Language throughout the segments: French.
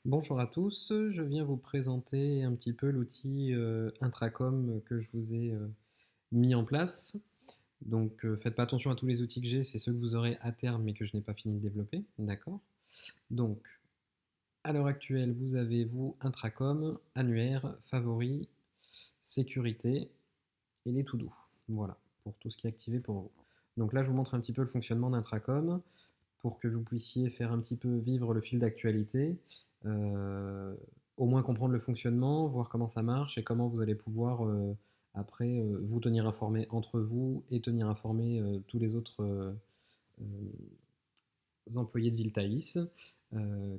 Bonjour à tous, je viens vous présenter un petit peu l'outil Intracom que je vous ai mis en place. Donc faites pas attention à tous les outils que j'ai, c'est ceux que vous aurez à terme mais que je n'ai pas fini de développer, d'accord? Donc à l'heure actuelle, vous avez vous Intracom, annuaire, favoris, sécurité et les to-do. Voilà, pour tout ce qui est activé pour vous. Donc là, je vous montre un petit peu le fonctionnement d'Intracom pour que vous puissiez faire un petit peu vivre le fil d'actualité, euh, au moins comprendre le fonctionnement, voir comment ça marche et comment vous allez pouvoir après vous tenir informé entre vous et tenir informé tous les autres employés de Viltaïs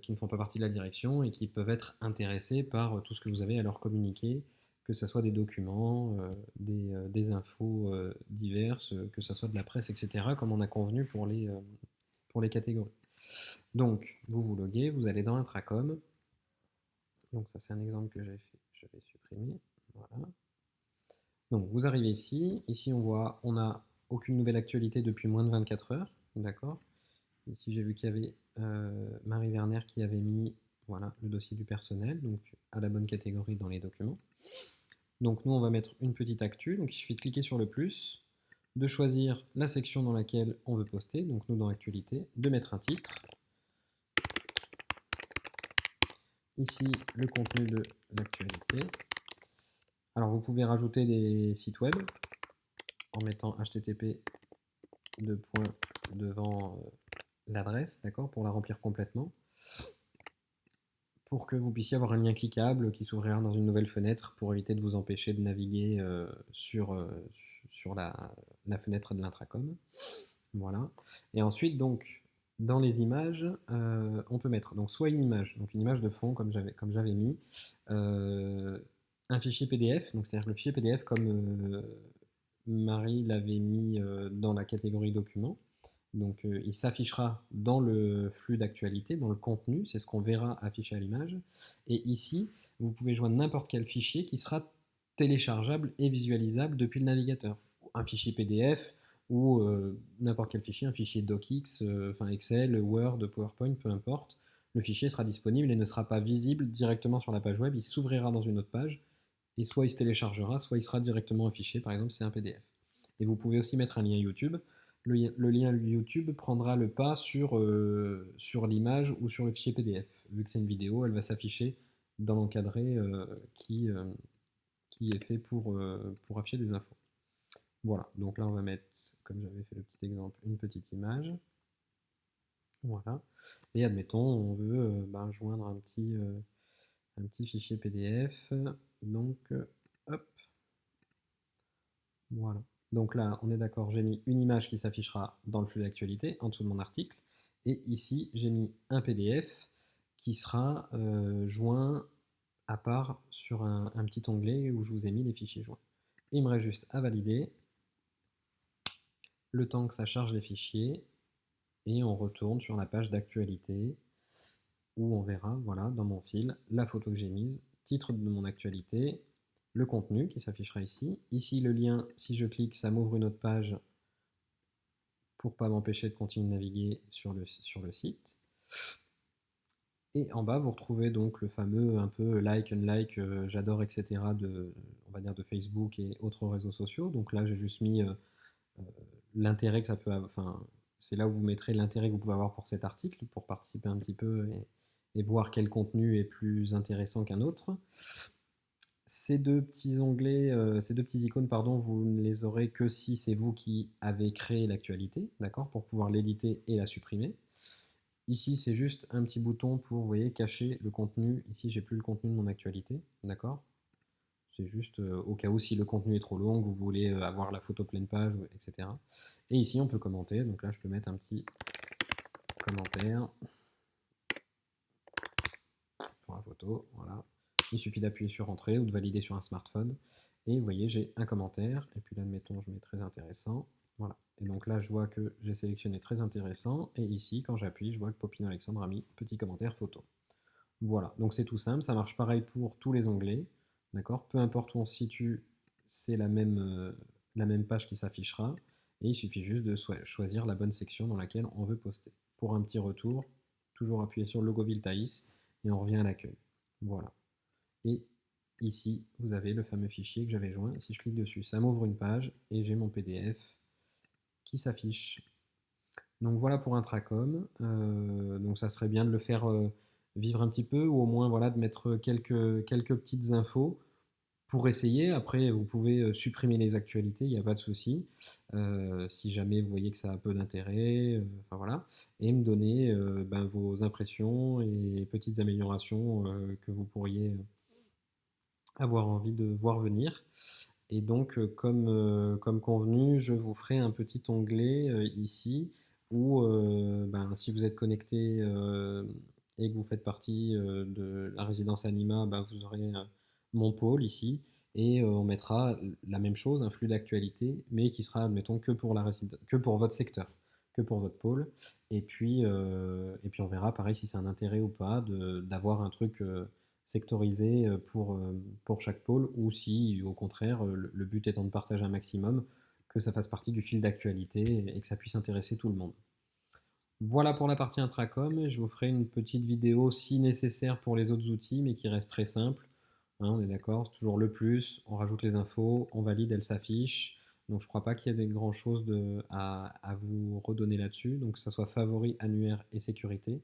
qui ne font pas partie de la direction et qui peuvent être intéressés par tout ce que vous avez à leur communiquer, que ce soit des documents, des infos diverses, que ce soit de la presse, etc., comme on a convenu pour les catégories. Donc, vous vous loguez, vous allez dans Intracom. Donc, ça, c'est un exemple que j'ai fait. Je vais supprimer. Voilà. Donc, vous arrivez ici. Ici, on voit, on n'a aucune nouvelle actualité depuis moins de 24 heures. D'accord. Ici, j'ai vu qu'il y avait Marie Werner qui avait mis voilà, le dossier du personnel, donc à la bonne catégorie dans les documents. Donc, nous, on va mettre une petite actu. Donc, il suffit de cliquer sur le plus, de choisir la section dans laquelle on veut poster. Donc, nous, dans Actualité, de mettre un titre. Ici, le contenu de l'actualité. Alors, vous pouvez rajouter des sites web en mettant http devant l'adresse, d'accord, pour la remplir complètement, pour que vous puissiez avoir un lien cliquable qui s'ouvrira dans une nouvelle fenêtre pour éviter de vous empêcher de naviguer sur la fenêtre de l'intracom. Voilà. Et ensuite, donc, dans les images, on peut mettre donc soit donc une image de fond comme j'avais mis, euh, un fichier PDF, donc c'est-à-dire le fichier PDF comme Marie l'avait mis dans la catégorie documents. Donc il s'affichera dans le flux d'actualité, dans le contenu, c'est ce qu'on verra affiché à l'image. Et ici, vous pouvez joindre n'importe quel fichier qui sera téléchargeable et visualisable depuis le navigateur. Un fichier PDF ou n'importe quel fichier, un fichier docx, enfin Excel, Word, PowerPoint, peu importe. Le fichier sera disponible et ne sera pas visible directement sur la page web, il s'ouvrira dans une autre page et soit il se téléchargera, soit il sera directement affiché, par exemple c'est un PDF. Et vous pouvez aussi mettre un lien YouTube. Le lien YouTube prendra le pas sur l'image ou sur le fichier PDF. Vu que c'est une vidéo, elle va s'afficher dans l'encadré qui est fait pour afficher des infos. Voilà, donc là on va mettre, comme j'avais fait le petit exemple, une petite image. Voilà. Et admettons, on veut joindre un petit fichier PDF. Donc, hop, voilà. Donc là, on est d'accord, j'ai mis une image qui s'affichera dans le flux d'actualité, en dessous de mon article. Et ici, j'ai mis un PDF qui sera joint à part sur un petit onglet où je vous ai mis les fichiers joints. Et il me reste juste à valider le temps que ça charge les fichiers. Et on retourne sur la page d'actualité où on verra, voilà, dans mon fil, la photo que j'ai mise, titre de mon actualité, le contenu qui s'affichera ici. Ici, le lien, si je clique, ça m'ouvre une autre page pour pas m'empêcher de continuer de naviguer sur le site. Et en bas, vous retrouvez donc le fameux un peu like, unlike, j'adore, etc. On va dire de Facebook et autres réseaux sociaux. Donc là, j'ai juste mis l'intérêt que ça peut avoir. Enfin, c'est là où vous mettrez l'intérêt que vous pouvez avoir pour cet article, pour participer un petit peu et voir quel contenu est plus intéressant qu'un autre. Ces deux petits onglets, ces deux petits icônes, pardon, vous ne les aurez que si c'est vous qui avez créé l'actualité, d'accord, pour pouvoir l'éditer et la supprimer. Ici, c'est juste un petit bouton pour, vous voyez, cacher le contenu. Ici, j'ai plus le contenu de mon actualité, d'accord. C'est juste au cas où si le contenu est trop long, vous voulez avoir la photo pleine page, etc. Et ici, on peut commenter. Donc là, je peux mettre un petit commentaire pour la photo. Voilà. Il suffit d'appuyer sur Entrée ou de valider sur un smartphone. Et vous voyez, j'ai un commentaire. Et puis là, admettons, je mets très intéressant. Voilà. Et donc là, je vois que j'ai sélectionné très intéressant. Et ici, quand j'appuie, je vois que Popino Alexandre a mis petit commentaire photo. Voilà. Donc c'est tout simple. Ça marche pareil pour tous les onglets. D'accord. Peu importe où on se situe, c'est la même page qui s'affichera. Et il suffit juste de choisir la bonne section dans laquelle on veut poster. Pour un petit retour, toujours appuyer sur le logo Viltaïs et on revient à l'accueil. Voilà. Et ici, vous avez le fameux fichier que j'avais joint. Si je clique dessus, ça m'ouvre une page et j'ai mon PDF qui s'affiche. Donc voilà pour Intracom. Donc ça serait bien de le faire vivre un petit peu, ou au moins voilà, de mettre quelques petites infos pour essayer. Après, vous pouvez supprimer les actualités, il n'y a pas de souci. Si jamais vous voyez que ça a peu d'intérêt, enfin voilà, et me donner ben, vos impressions et petites améliorations que vous pourriez avoir envie de voir venir. Et donc, comme convenu, je vous ferai un petit onglet ici où, ben, si vous êtes connecté et que vous faites partie de la résidence Anima, ben, vous aurez mon pôle ici. Et on mettra la même chose, un flux d'actualité, mais qui sera, admettons, que pour votre secteur, que pour votre pôle. Et puis on verra, pareil, si c'est un intérêt ou pas d'avoir un truc sectorisé pour chaque pôle, ou si au contraire le but étant de partager un maximum, que ça fasse partie du fil d'actualité et que ça puisse intéresser tout le monde. Voilà pour la partie intracom. Je vous ferai une petite vidéo si nécessaire pour les autres outils, mais qui reste très simple. Hein, on est d'accord, c'est toujours le plus, on rajoute les infos, on valide, elles s'affichent. Donc je ne crois pas qu'il y ait grand chose à vous redonner là-dessus. Donc que ça soit favori, annuaire et sécurité.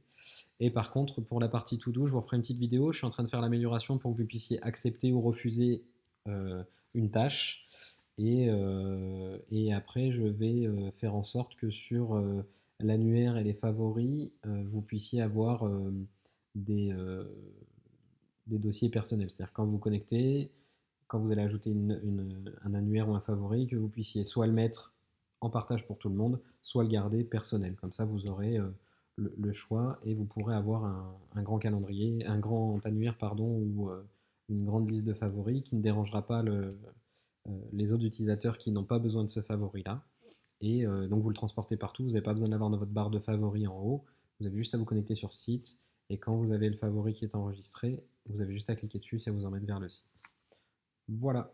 Et par contre, pour la partie to do, je vous referai une petite vidéo. Je suis en train de faire l'amélioration pour que vous puissiez accepter ou refuser une tâche. Et après, je vais faire en sorte que sur l'annuaire et les favoris, vous puissiez avoir des, euh, des dossiers personnels. C'est-à-dire quand vous vous connectez, quand vous allez ajouter un annuaire ou un favori, que vous puissiez soit le mettre en partage pour tout le monde, soit le garder personnel. Comme ça, vous aurez le choix et vous pourrez avoir un grand calendrier, un grand annuaire, pardon, ou une grande liste de favoris qui ne dérangera pas les autres utilisateurs qui n'ont pas besoin de ce favori-là. Et donc vous le transportez partout, vous n'avez pas besoin d'avoir votre barre de favoris en haut, vous avez juste à vous connecter sur ce site, et quand vous avez le favori qui est enregistré, vous avez juste à cliquer dessus, ça vous emmène vers le site. Voilà.